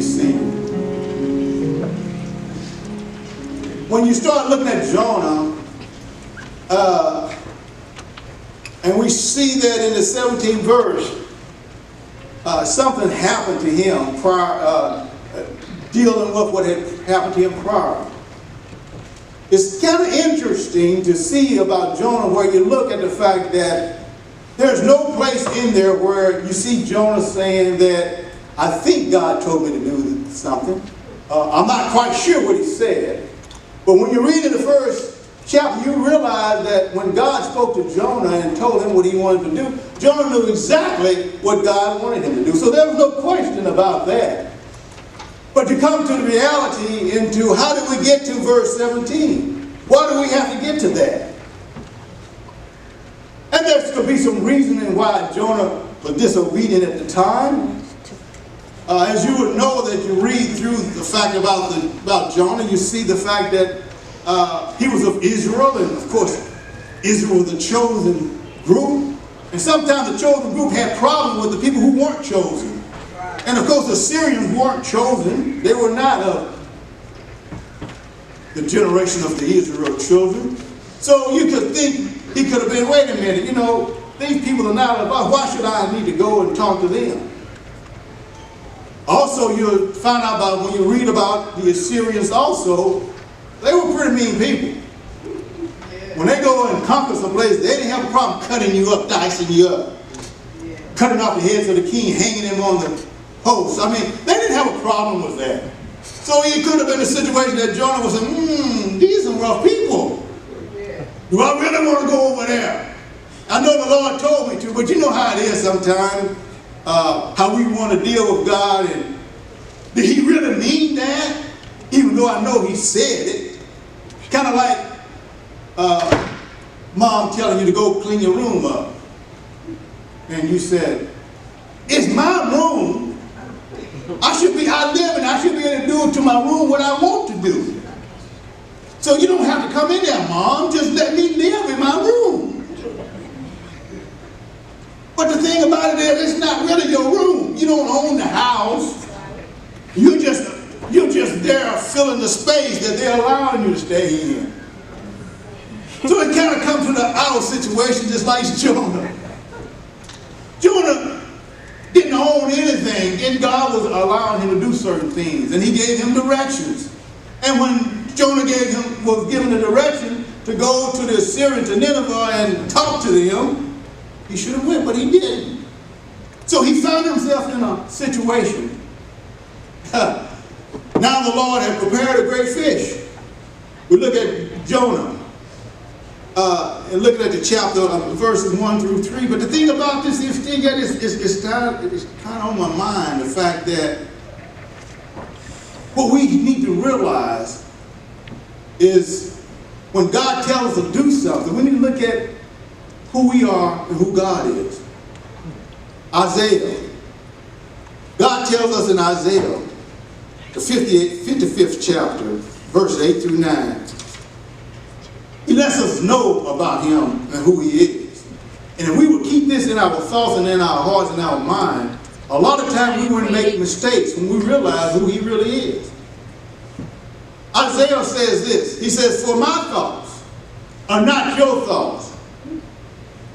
see. When you start looking at Jonah, and we see that in the 17th verse, something happened to him prior, dealing with what had happened to him prior. It's kind of interesting to see about Jonah where you look at the fact that there's no place in there where you see Jonah saying that, I think God told me to do something. I'm not quite sure what he said. But when you read in the first chapter, you realize that when God spoke to Jonah and told him what he wanted to do, Jonah knew exactly what God wanted him to do. So there was no question about that. But you come to the reality into how did we get to verse 17? Why do we have to get to that? And there's going to be some reasoning why Jonah was disobedient at the time. As you would know that you read through the fact about Jonah, you see the fact that he was of Israel, and of course Israel was a chosen group. And sometimes the chosen group had problems with the people who weren't chosen. And of course the Assyrians weren't chosen. They were not of the generation of the Israel children. So you could think he could have been, wait a minute, you know, these people are not about, why should I need to go and talk to them? Also, you'll find out about, when you read about the Assyrians also, they were pretty mean people. When they go and conquer some place, they didn't have a problem cutting you up, dicing you up, cutting off the heads of the king, hanging them on the post. I mean, they didn't have a problem with that. So it could have been a situation that Jonah was saying, these are rough people. Do I really want to go over there? I know the Lord told me to, but you know how it is sometimes, how we want to deal with God. And did he really mean that? Even though I know he said it. Kind of like mom telling you to go clean your room up. And you said, it's my room. I live and I should be able to do to my room what I want to do. So you don't have to come in there, Mom. Just let me live in my room. But the thing about it is, it's not really your room. You don't own the house. You're just there filling the space that they're allowing you to stay in. So it kind of comes to our situation just like Jonah. Jonah didn't own anything, and God was allowing him to do certain things, and he gave him directions. And when Jonah was given the direction to go to the Assyrians, to Nineveh, and talk to them, he should have went, but he didn't. So he found himself in a situation. Now the Lord had prepared a great fish. We look at Jonah. And looking at the chapter, verses 1 through 3. But the thing about this is, it's kind of on my mind, the fact that what we need to realize is when God tells us to do something, we need to look at who we are and who God is. Isaiah. God tells us in Isaiah, the 55th chapter, verses 8 through 9. He lets us know about him and who he is. And if we would keep this in our thoughts and in our hearts and our mind, a lot of times we wouldn't make mistakes when we realize who he really is. Isaiah says this. He says, for my thoughts are not your thoughts,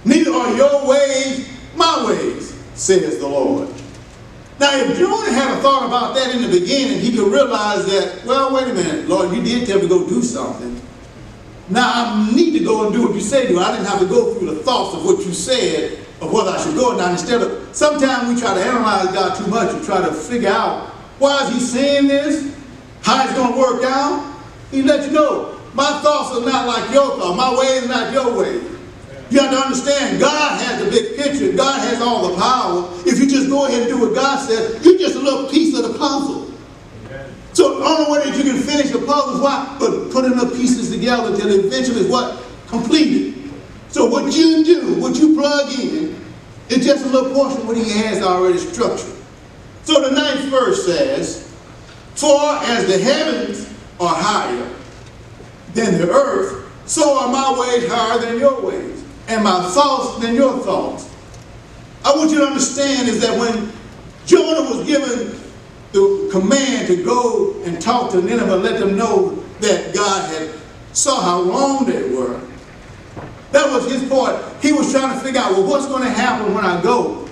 neither are your ways my ways, says the Lord. Now, if Jonah had a thought about that in the beginning, he could realize that, well, wait a minute, Lord, you did tell me to go do something. Now, I need to go and do what you say do. I didn't have to go through the thoughts of what you said, of whether I should go or not. Instead of, sometimes we try to analyze God too much and try to figure out, why is he saying this? How it's going to work out? He let you know, my thoughts are not like your thoughts. My ways are not your ways. You have to understand, God has the big picture. God has all the power. If you just go ahead and do what God says, you're just a little piece of the puzzle. So the only way that you can finish the puzzle is why? But putting the pieces together until eventually is what? Completed. So what you do, what you plug in, is just a little portion of what he has already structured. So the 9th verse says, for as the heavens are higher than the earth, so are my ways higher than your ways, and my thoughts than your thoughts. I want you to understand is that when Jonah was given the command to go and talk to Nineveh and let them know that God had saw how wrong they were. That was his part. He was trying to figure out, well, what's going to happen when I go?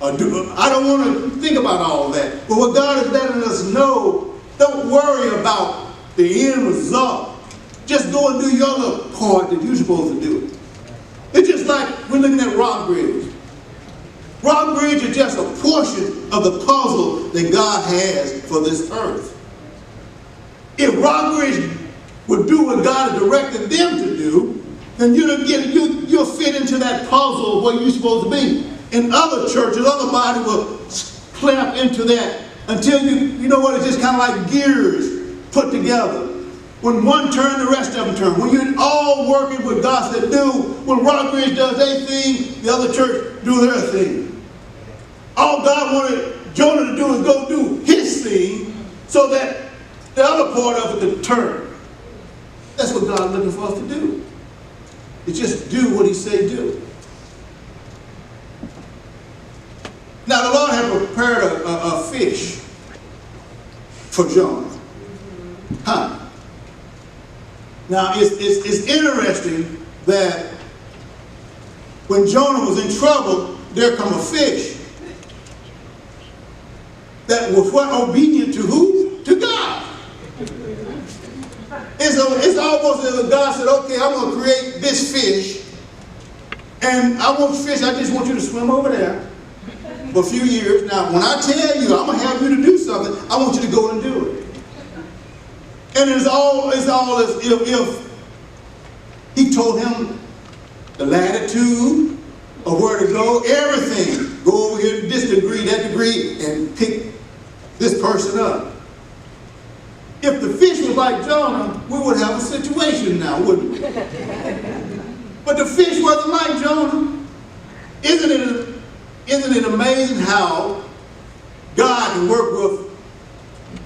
I don't want to think about all that. But what God is letting us know, don't worry about the end result. Just go and do your little part that you're supposed to do. It's just like we're looking at Rock Bridge. Rock Bridge is just a portion of the puzzle that God has for this earth. If Rock Bridge would do what God has directed them to do, then you'll fit into that puzzle where you're supposed to be. In other churches, other bodies will clamp into that until you know what, it's just kind of like gears put together. When one turn, the rest of them turn. When you're all working with God said do, when Rock Bridge does their thing, the other church do their thing. All God wanted Jonah to do is go do his thing so that the other part of it could turn. That's what God's looking for us to do. It's just do what he said do. Now the Lord had prepared a fish for Jonah. Huh? Now it's interesting that when Jonah was in trouble, there come a fish that was what, obedient to who? To God. It's almost as if God said, okay, I'm going to create this fish, and I just want you to swim over there for a few years. Now, when I tell you, I'm going to have you to do something, I want you to go and do it. And it's all as if he told him the latitude of where to go, everything. Go over here to this degree, that degree, and pick this person up. If the fish was like Jonah, we would have a situation now, wouldn't we? But the fish wasn't like Jonah. Isn't it amazing how God can work with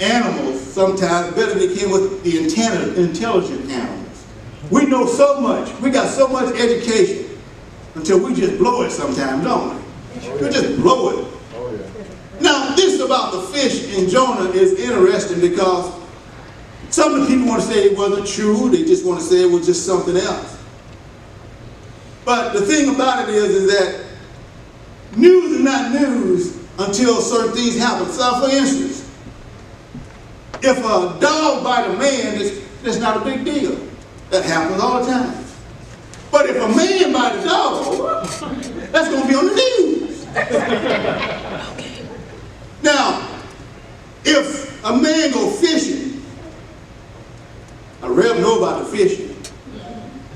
animals sometimes better than he can with the intelligent animals? We know so much. We got so much education until we just blow it sometimes, don't we? We just blow it. Oh, yeah. Now, this about the fish in Jonah is interesting because some of the people want to say it wasn't true. They just want to say it was just something else. But the thing about it is that news is not news until certain things happen. So, for instance, if a dog bites a man, that's not a big deal. That happens all the time. But if a man bites a dog, that's going to be on the news. Now, if a man go fishing, I really know about the fishing.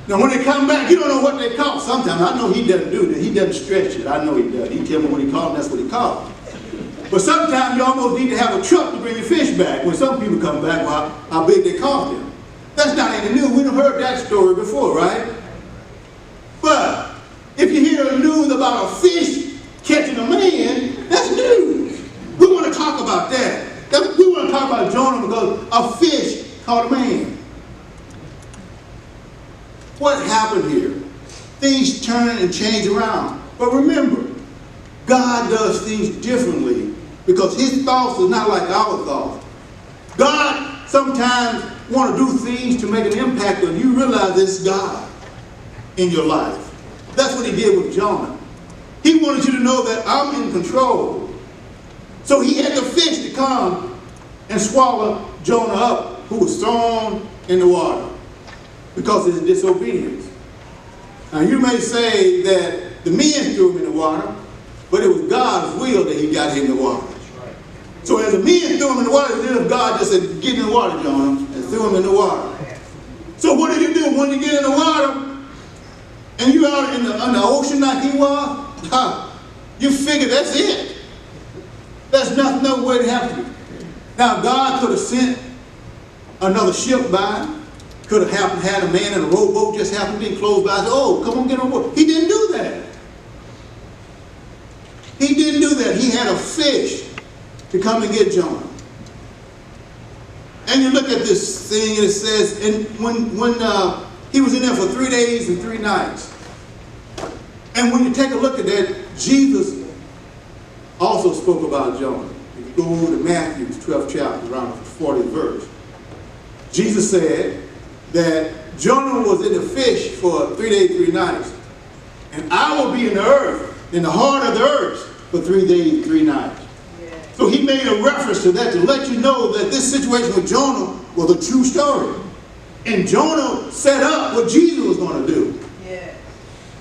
Now, when they come back, you don't know what they caught. Sometimes I know he doesn't do that. He doesn't stretch it. I know he does. He tell me what he caught, and that's what he caught. But sometimes you almost need to have a truck to bring your fish back. When some people come back, well, how big they caught them. That's not any news. We've heard that story before, right? But if you hear a news about a fish catching a man, that's news. We want to talk about that. We want to talk about Jonah because a fish caught a man. What happened here? Things turn and change around. But remember, God does things differently because his thoughts are not like our thoughts. God sometimes want to do things to make an impact on you. Realize it's God in your life. That's what he did with Jonah. He wanted you to know that I'm in control. So he had the fish to come and swallow Jonah up, who was thrown in the water because of his disobedience. Now you may say that the men threw him in the water, but it was God's will that he got him in the water. So as the men threw him in the water, then God just said, get in the water, Jonah, and threw him in the water. So what did he do when you get in the water and you're out in the ocean like he was? You figure that's it. There's nothing, no way to happen. Now God could have sent another ship by, could have had a man in a rowboat just happened to be close by and say, oh, come on, get on board. He didn't do that. He didn't do that. He had a fish to come and get Jonah. And you look at this thing and it says, and when he was in there for 3 days and 3 nights. And when you take a look at that, Jesus also spoke about Jonah. If you go to Matthew 12th chapter, around the 40th verse, Jesus said that Jonah was in the fish for 3 days, 3 nights. And I will be in the earth, in the heart of the earth, for 3 days, 3 nights. Yeah. So he made a reference to that to let you know that this situation with Jonah was a true story. And Jonah set up what Jesus was going to do. Yeah.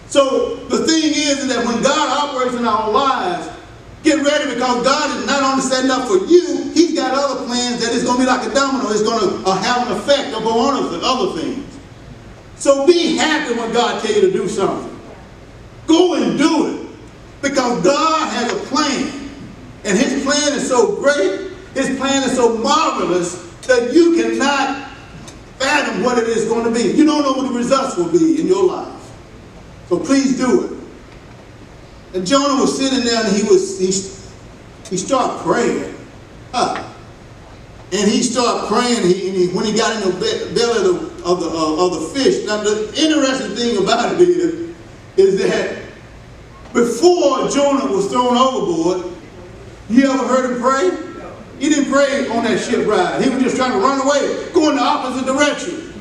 So the thing is that when God operates in our lives, get ready, because God is not only setting up for you, he's got other plans that is going to be like a domino. It's going to have an effect upon other things. So be happy when God tells you to do something. Go and do it. Because God has a plan. And his plan is so great, his plan is so marvelous, that you cannot fathom what it is going to be. You don't know what the results will be in your life. So please do it. And Jonah was sitting there and he started praying. And he started praying when he got in the belly of the fish. Now the interesting thing about it is that before Jonah was thrown overboard, you ever heard him pray? He didn't pray on that ship ride. He was just trying to run away, go in the opposite direction.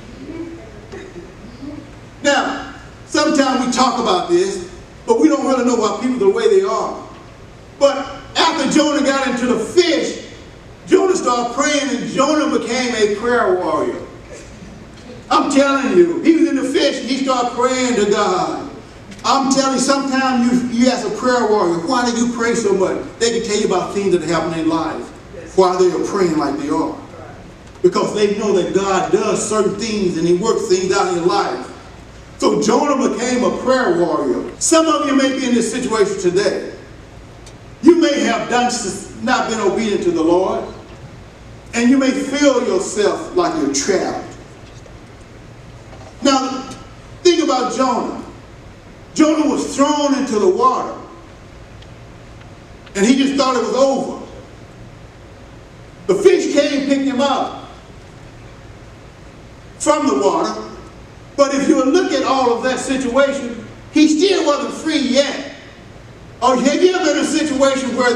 Now, sometimes we talk about this, but we don't really know why people are the way they are. But after Jonah got into the fish, Jonah started praying, and Jonah became a prayer warrior. I'm telling you, he was in the fish, and he started praying to God. I'm telling you, sometimes you ask a prayer warrior, why do you pray so much? They can tell you about things that happen in life, why they are praying like they are. Because they know that God does certain things and he works things out in your life. So Jonah became a prayer warrior. Some of you may be in this situation today. You may have not been obedient to the Lord, and you may feel yourself like you're trapped. Now, think about Jonah. Jonah was thrown into the water, and he just thought it was over. The fish came, picked him up from the water, but if you look at all of that situation, he still wasn't free yet. Or have you ever been in a situation where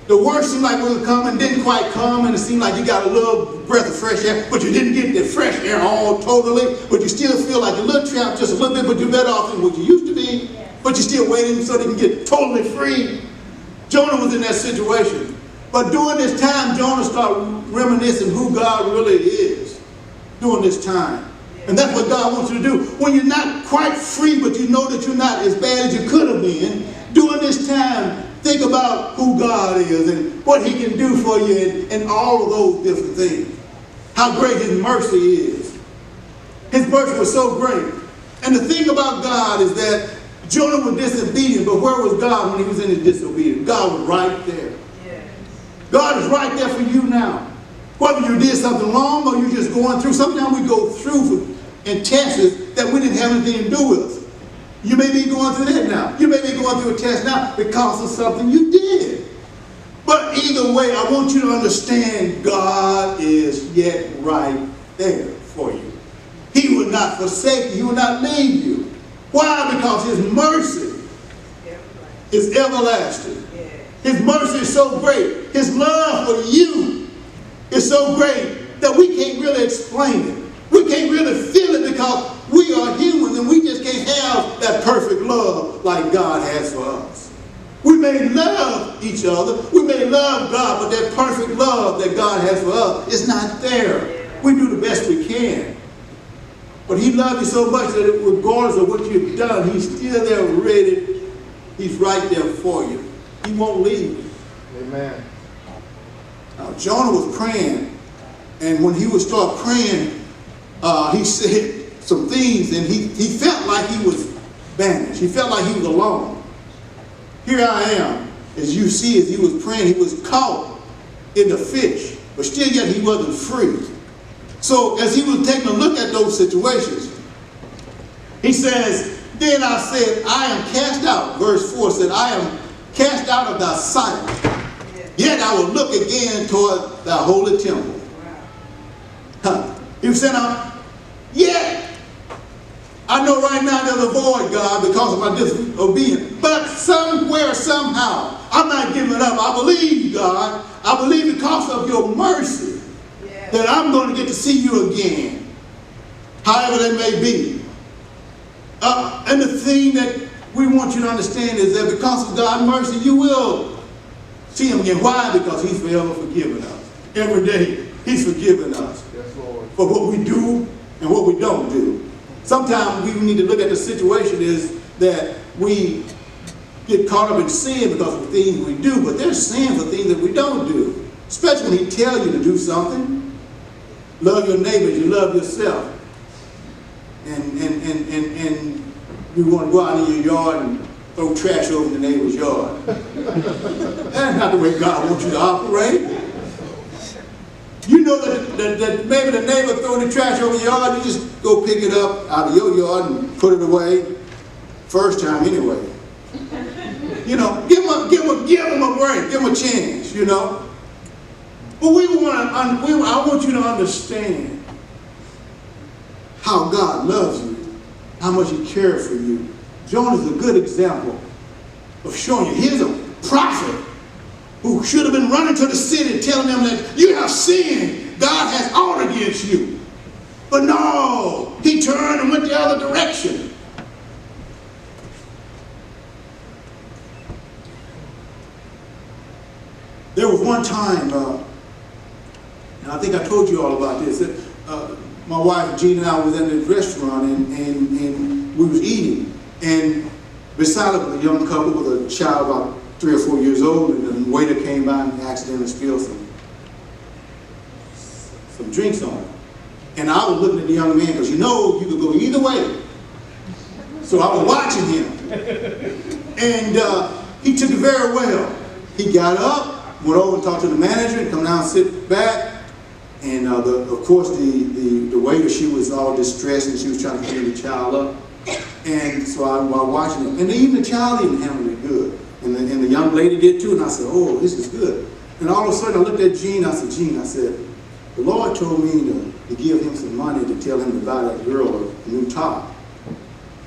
the worst seemed like it was coming, didn't quite come, and it seemed like you got a little breath of fresh air, but you didn't get the fresh air all totally, but you still feel like you're a little trapped just a little bit, but you're better off than what you used to be, but you're still waiting so they can get totally free? Jonah was in that situation. But during this time, Jonah started reminiscing who God really is during this time. And that's what God wants you to do. When you're not quite free, but you know that you're not as bad as you could have been, during this time, think about who God is and what he can do for you and all of those different things. How great his mercy is. His mercy was so great. And the thing about God is that Jonah was disobedient, but where was God when he was in his disobedience? God was right there. Yes. God is right there for you now. Whether you did something wrong or you're just going through. Sometimes we go through and tests that we didn't have anything to do with. You may be going through that now. You may be going through a test now because of something you did. But either way, I want you to understand God is yet right there for you. He will not forsake you. He will not leave you. Why? Because his mercy is everlasting. His mercy is so great. His love for you is so great that we can't really explain it. We can't really feel it because we are humans and we just can't have that perfect love like God has for us. We may love each other, we may love God, but that perfect love that God has for us is not there. We do the best we can. But he loves you so much that regardless of what you've done, he's still there ready. He's right there for you. He won't leave you. Amen. Now, Jonah was praying, and when he would start praying, he said some things, and he felt like he was banished. He felt like he was alone. Here I am, as you see, as he was praying, he was caught in the fish, but still yet he wasn't free. So as he was taking a look at those situations, he says, then I said, I am cast out. Verse 4 said, I am cast out of thy sight. Yet I will look again toward thy holy temple. He was saying, yet I know right now there's a void, God, because of my disobedience. But somewhere, somehow, I'm not giving up. I believe, God. I believe because of your mercy that I'm going to get to see you again. However that may be. And the thing that we want you to understand is that because of God's mercy, you will see him again. Why? Because he's forever forgiven us. Every day, he's forgiven us for what we do and what we don't do. Sometimes we need to look at the situation is that we get caught up in sin because of the things we do, but there's sin for things that we don't do. Especially when he tells you to do something. Love your neighbors, you love yourself. And you want to go out in your yard and throw trash over the neighbor's yard. That's not the way God wants you to operate. You know that maybe the neighbor throwing the trash over your yard, you just go pick it up out of your yard and put it away. First time anyway. You know, give him a break, give him a chance, you know. But I want you to understand how God loves you, how much he cares for you. Jonah is a good example of showing you. Here's a prophet who should have been running to the city telling them that you have sinned. God has ought against you. But no, he turned and went the other direction. There was one time, and I think I told you all about this, that my wife Gina and I was in this restaurant and we was eating. And beside us was a young couple with a child about 3 or 4 years old, and the waiter came by and accidentally spilled some drinks on it. And I was looking at the young man because you know you could go either way. So I was watching him. And he took it very well. He got up, went over and talked to the manager, and come down and sit back. And of course the waiter, she was all distressed and she was trying to clean the child up. And so I was watching him. And even the child even handled it good. And the young lady did too. And I said, oh, this is good. And all of a sudden I looked at Gene. I said, the Lord told me to give him some money to tell him to buy that girl a new top.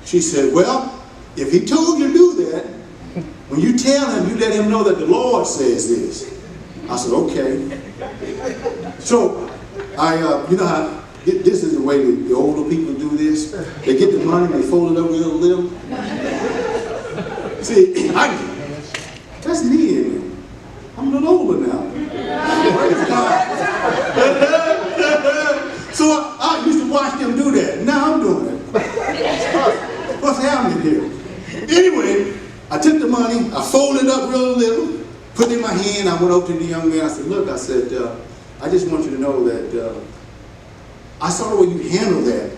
She said, well, if he told you to do that, when you tell him, you let him know that the Lord says this. I said, okay. So you know how this is the way the older people do this. They get the money, they fold it up real little. See, that's me in it. I'm a little older now. Praise God. So I used to watch them do that. Now I'm doing it. What's happening here? Anyway, I took the money, I folded it up real little, put it in my hand. I went over to the young man. I said, look, I said, I just want you to know that I saw the way you handle that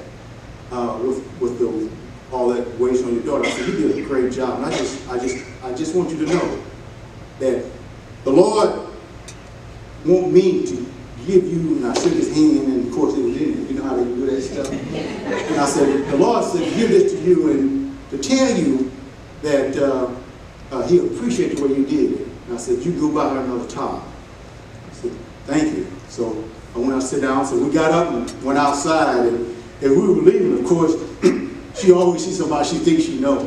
with all that waste on your daughter. I said, you did a great job. And I just want you to know that the Lord want me to give you, and I shook his hand, and of course it was in it. You know how they do that stuff? And I said, the Lord said, give this to you and to tell you that he appreciates the way you did it. And I said, you go buy her another top. I said, thank you. So I went out to sit down. So we got up and went outside, and we were leaving. Of course, she always sees somebody she thinks she knows.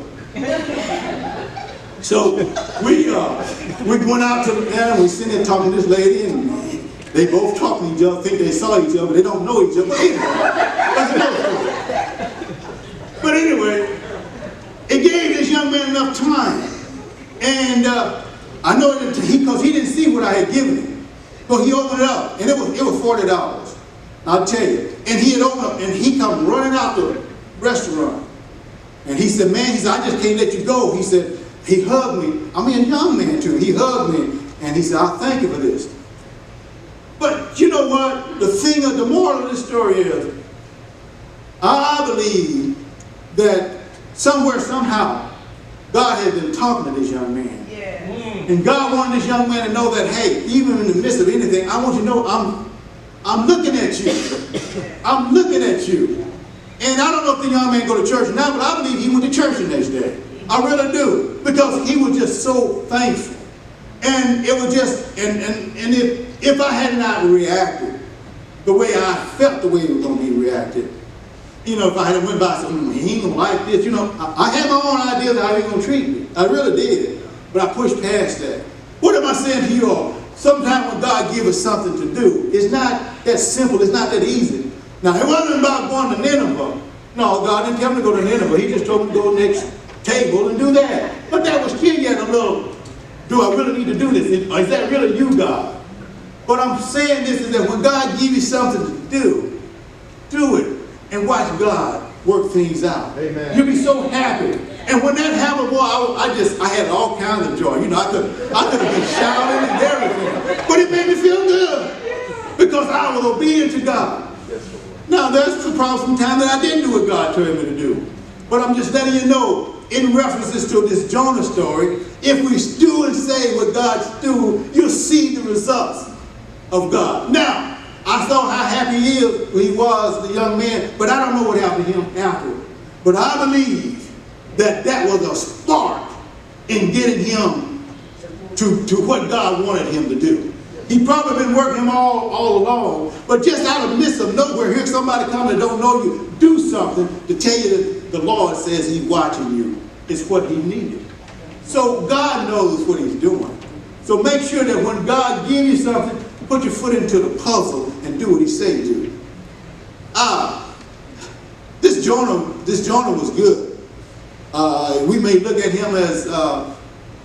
So we went out to the we sitting there talking to this lady, and they both talking to each other, think they saw each other, but they don't know each other. But anyway, that's another story. But anyway, it gave this young man enough time, and I know that because he didn't see what I had given him, but he opened it up, and it was $40. I'll tell you. And he had opened up, and he come running out the restaurant, and he said, "Man," he said, "I just can't let you go." He said, he hugged me. I mean, a young man too. He hugged me, and he said, "I thank you for this." But you know what? The moral of this story is, I believe that somewhere, somehow, God had been talking to this young man. Yeah. And God wanted this young man to know that, hey, even in the midst of anything, I want you to know I'm looking at you. I'm looking at you. And I don't know if the young man go to church now, but I believe he went to church the next day. I really do. Because he was just so thankful. And it was just, and if I had not reacted the way I felt the way it was going to be reacted, You know, if I had went by something, he ain't gonna like this, you know, I had my own ideas of how he gonna treat me. I really did. But I pushed past that. What am I saying to you all? Sometimes when God gives us something to do, it's not that simple, it's not that easy. Now, it wasn't about going to Nineveh. No, God didn't tell me to go to Nineveh. He just told me to go next table and do that. But that was still yet a little, do I really need to do this? Is that really you, God? What I'm saying this is that when God gives you something to do it. And watch God work things out. Amen. You'll be so happy. And when that happened, boy, I had all kinds of joy. You know, I could have been shouting and everything. But it made me feel good. Because I was obedient to God. Now, there's probably some time that I didn't do what God told me to do. But I'm just letting you know, in references to this Jonah story, if we do and say what God's do, you'll see the results of God. Now, I saw how happy he was, the young man, but I don't know what happened to him afterward. But I believe that that was a spark in getting him to what God wanted him to do. He probably been working all along, but just out of the midst of nowhere, here's somebody coming that don't know you, do something to tell you that the Lord says he's watching you. It's what he needed. So God knows what he's doing. So make sure that when God gives you something, put your foot into the puzzle and do what he said do. This Jonah was good. We may look at him as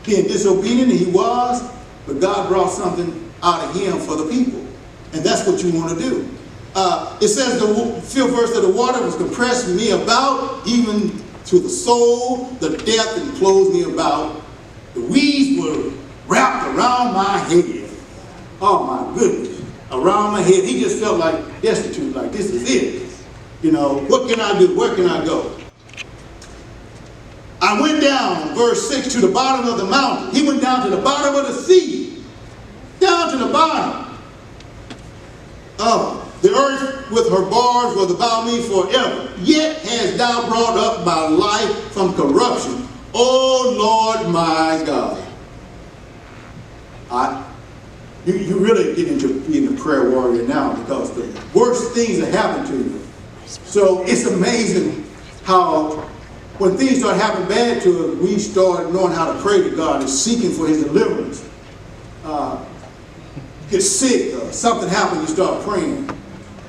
being disobedient, and he was, but God brought something out of him for the people. And that's what you want to do. It says, the 5th verse, that the water was compressed me about, even to the soul, the depth enclosed me about. The weeds were wrapped around my head. Oh my goodness, around my head. He just felt like destitute, like this is it. You know, what can I do? Where can I go? I went down, verse 6, to the bottom of the mountain. He went down to the bottom of the sea. Down to the bottom. The earth with her bars was about me forever. Yet hast thou brought up my life from corruption. O Lord my God. You really get into being a prayer warrior now, because the worst things that happen to you. So it's amazing how when things start happening bad to us, we start knowing how to pray to God and seeking for his deliverance. Get sick, something happens, you start praying.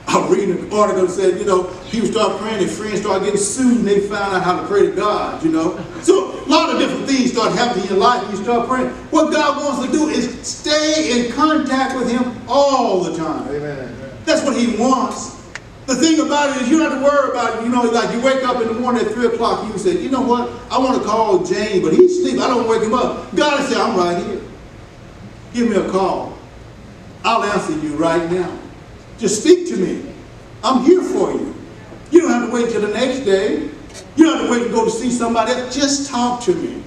I was reading an article that said, you know, people start praying, their friends start getting sued, and they found out how to pray to God, you know. So a lot of different things start happening in your life, and you start praying. What God wants to do is stay in contact with him all the time. Amen. That's what he wants. The thing about it is you don't have to worry about it. You know, like you wake up in the morning at 3 o'clock, you say, you know what, I want to call Jane, but he's asleep. I don't wake him up. God will say, I'm right here. Give me a call. I'll answer you right now. Just speak to me. I'm here for you. You don't have to wait till the next day. You don't have to wait to go to see somebody else. Just talk to me.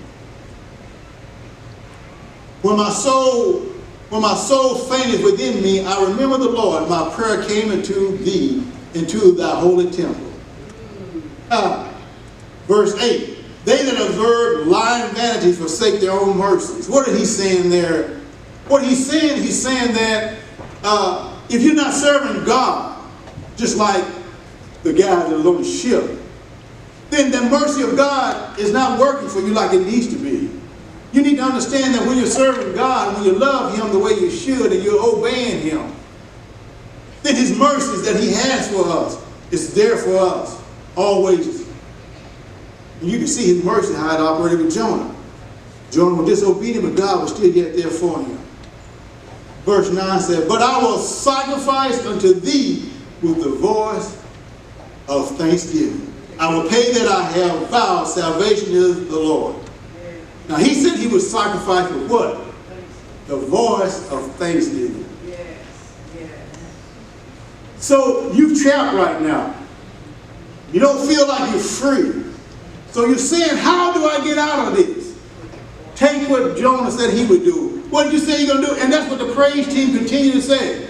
When my soul fainteth within me, I remember the Lord. My prayer came into thee, into thy holy temple. Verse 8. They that observe lying vanities forsake their own mercies. What is he saying there? What he's saying that if you're not serving God, just like the guy that was on the ship, then the mercy of God is not working for you like it needs to be. You need to understand that when you're serving God, when you love him the way you should, and you're obeying him, then his mercies that he has for us is there for us, always. And you can see his mercy, how it operated with Jonah. Jonah was disobedient, but God was still yet there for him. Verse 9 said, but I will sacrifice unto thee with the voice of thanksgiving. I will pay that I have vowed. Salvation is the Lord. Now he said he would sacrifice with what? The voice of thanksgiving. Yes. Yes. So you're trapped right now. You don't feel like you're free. So you're saying, how do I get out of this? Take what Jonah said he would do. What did you say you're going to do? And that's what the praise team continue to say.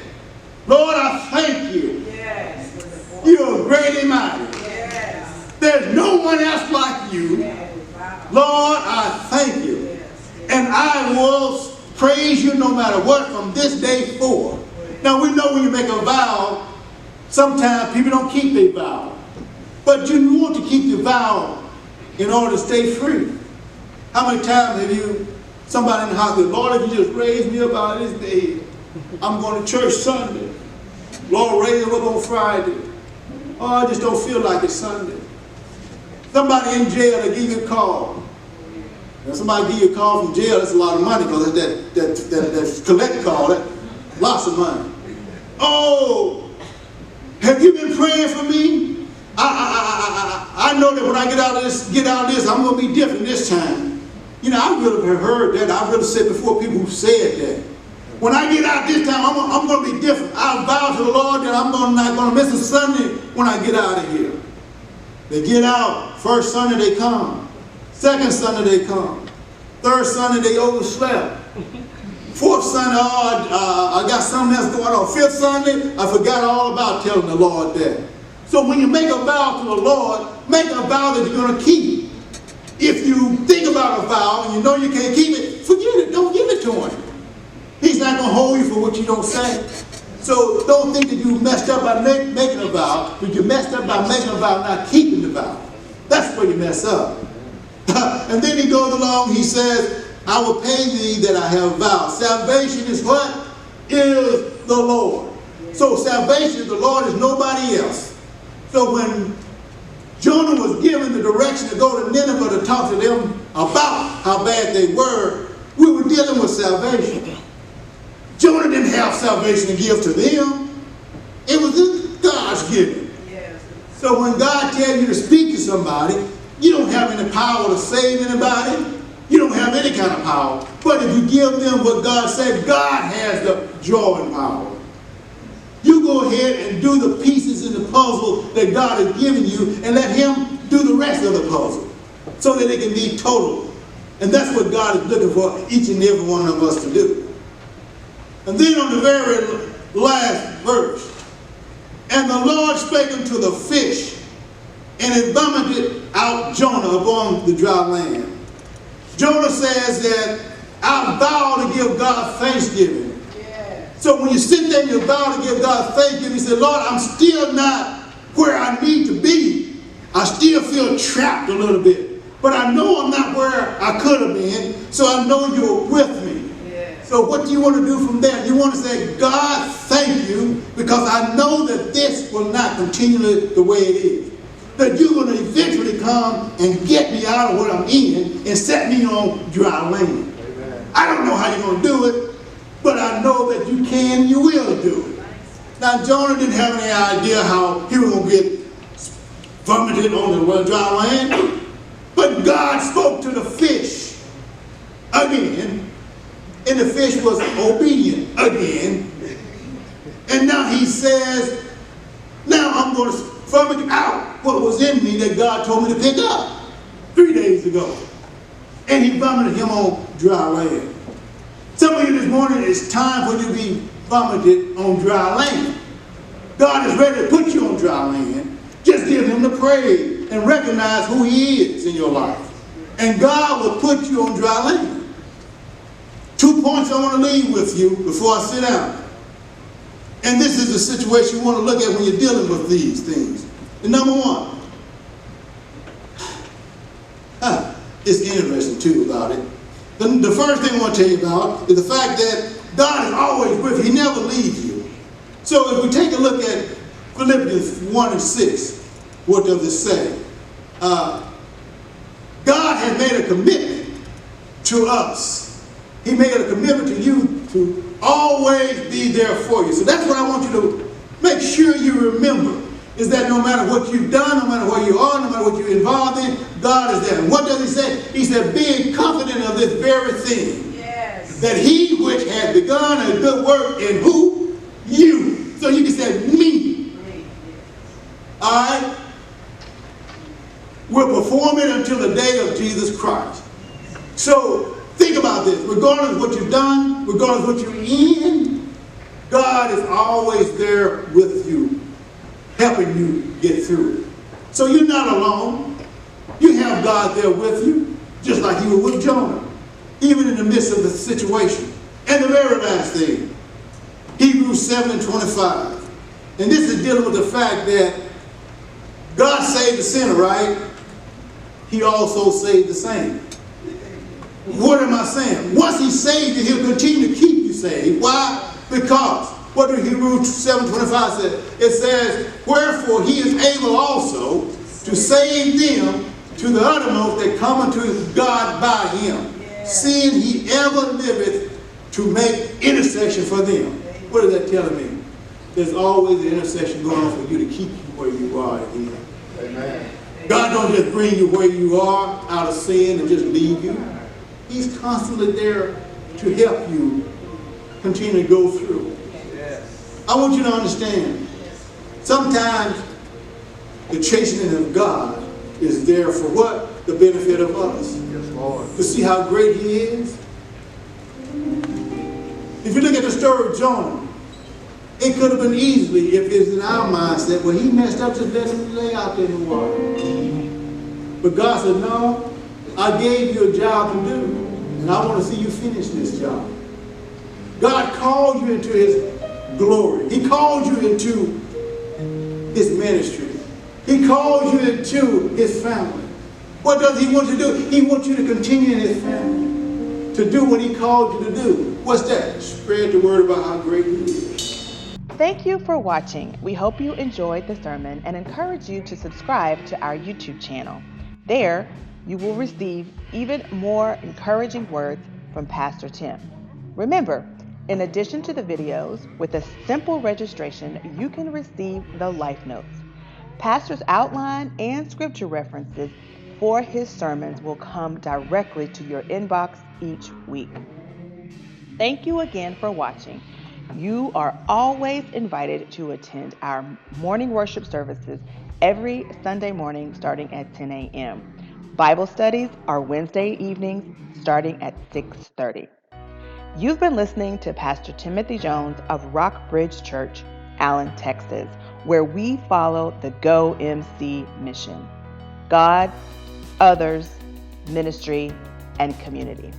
Lord, I thank you. Yes. You're great and mighty. Yes. There's no one else like you. Yes. Lord, I thank you. Yes. And I will praise you no matter what from this day forward. Now we know when you make a vow, sometimes people don't keep their vow. But you want to keep your vow in order to stay free. How many times have you, somebody in the hospital, Lord, if you just raise me up out of this bed, I'm going to church Sunday. Lord, raise me up on Friday. Oh, I just don't feel like it's Sunday. Somebody in jail, they give you a call. When somebody give you a call from jail, that's a lot of money because that collect call, that's lots of money. Oh, have you been praying for me? I know that when I get out of this, I'm going to be different this time. You know, I really have heard that. I've really said before people who said that. When I get out this time, I'm going to be different. I vow to the Lord that I'm not going to miss a Sunday when I get out of here. They get out. First Sunday they come. Second Sunday they come. Third Sunday they overslept. Fourth Sunday, I got something else going on. Fifth Sunday, I forgot all about telling the Lord that. So when you make a vow to the Lord, make a vow that you're going to keep. If you think about a vow and you know you can't keep it, forget it. Don't give it to him. He's not going to hold you for what you don't say. So don't think that you messed up by making a vow, but you messed up by making a vow, not keeping the vow. That's where you mess up. And then he goes along, he says, I will pay thee that I have vowed. Salvation is what? Is the Lord. So salvation, the Lord, is nobody else. So when Jonah was given the direction to go to Nineveh to talk to them about how bad they were, we were dealing with salvation. Jonah didn't have salvation to give to them. It was God's giving. Yes. So when God tells you to speak to somebody, you don't have any power to save anybody. You don't have any kind of power. But if you give them what God said, God has the drawing power. You go ahead and do the pieces in the puzzle that God has given you and let him do the rest of the puzzle so that it can be total. And that's what God is looking for each and every one of us to do. And then on the very last verse, and the Lord spake unto the fish, and it vomited out Jonah upon the dry land. Jonah says that I vow to give God thanksgiving. Yeah. So when you sit there and you vow to give God thanksgiving, you say, Lord, I'm still not where I need to be. I still feel trapped a little bit. But I know I'm not where I could have been, so I know you're with me. So what do you want to do from there? You want to say, God, thank you, because I know that this will not continue the way it is. That you're going to eventually come and get me out of what I'm in and set me on dry land. Amen. I don't know how you're going to do it, but I know that you can and you will do it. Now, Jonah didn't have any idea how he was going to get vomited on the dry land, but God spoke to the fish again. And the fish was obedient again. And now he says, now I'm going to vomit out what was in me that God told me to pick up 3 days ago. And he vomited him on dry land. Some of you this morning, it's time for you to be vomited on dry land. God is ready to put you on dry land. Just give him the praise and recognize who he is in your life. And God will put you on dry land. 2 points I want to leave with you before I sit down. And this is the situation you want to look at when you're dealing with these things. And number one, it's interesting too about it. The first thing I want to tell you about is the fact that God is always with you. He never leaves you. So if we take a look at Philippians 1 and 6, what does it say? God has made a commitment to us. He made a commitment to you to always be there for you. So that's what I want you to make sure you remember, is that no matter what you've done, no matter where you are, no matter what you're involved in, God is there. And what does he say? He said, being confident of this very thing, yes, that he which has begun a good work in who? You. So you can say, me. All right? Will perform it until the day of Jesus Christ. So, think about this. Regardless of what you've done, regardless of what you're in, God is always there with you, helping you get through it. So you're not alone. You have God there with you, just like you were with Jonah, even in the midst of the situation. And the very last thing, Hebrews 7 and 25. And this is dealing with the fact that God saved the sinner, right? He also saved the saint. What am I saying? Once he saved you, he'll continue to keep you saved. Why? Because, what do Hebrews 7:25 say? It says, wherefore he is able also to save them to the uttermost that come unto God by him, seeing he ever liveth to make intercession for them. What is that telling me? There's always an intercession going on for you to keep you where you are in him. Amen. God don't just bring you where you are out of sin and just leave you. He's constantly there to help you continue to go through. Yes. I want you to understand, sometimes the chastening of God is there for what? The benefit of us. Yes, Lord. To see how great he is. If you look at the story of Jonah, it could have been easily, if it's in our mindset, well, he messed up, just let him lay out there in the water. But God said, no, I gave you a job to do, and I want to see you finish this job. God called you into his glory. He called you into his ministry. He called you into his family. What does he want you to do? He wants you to continue in his family, to do what he called you to do. What's that? Spread the word about how great he is. Thank you for watching. We hope you enjoyed the sermon and encourage you to subscribe to our YouTube channel. There, you will receive even more encouraging words from Pastor Tim. Remember, in addition to the videos, with a simple registration, you can receive the Life Notes. Pastor's outline and scripture references for his sermons will come directly to your inbox each week. Thank you again for watching. You are always invited to attend our morning worship services every Sunday morning starting at 10 a.m. Bible studies are Wednesday evenings starting at 6:30. You've been listening to Pastor Timothy Jones of Rock Bridge Church, Allen, Texas, where we follow the Go MC mission: God, others, ministry, and community.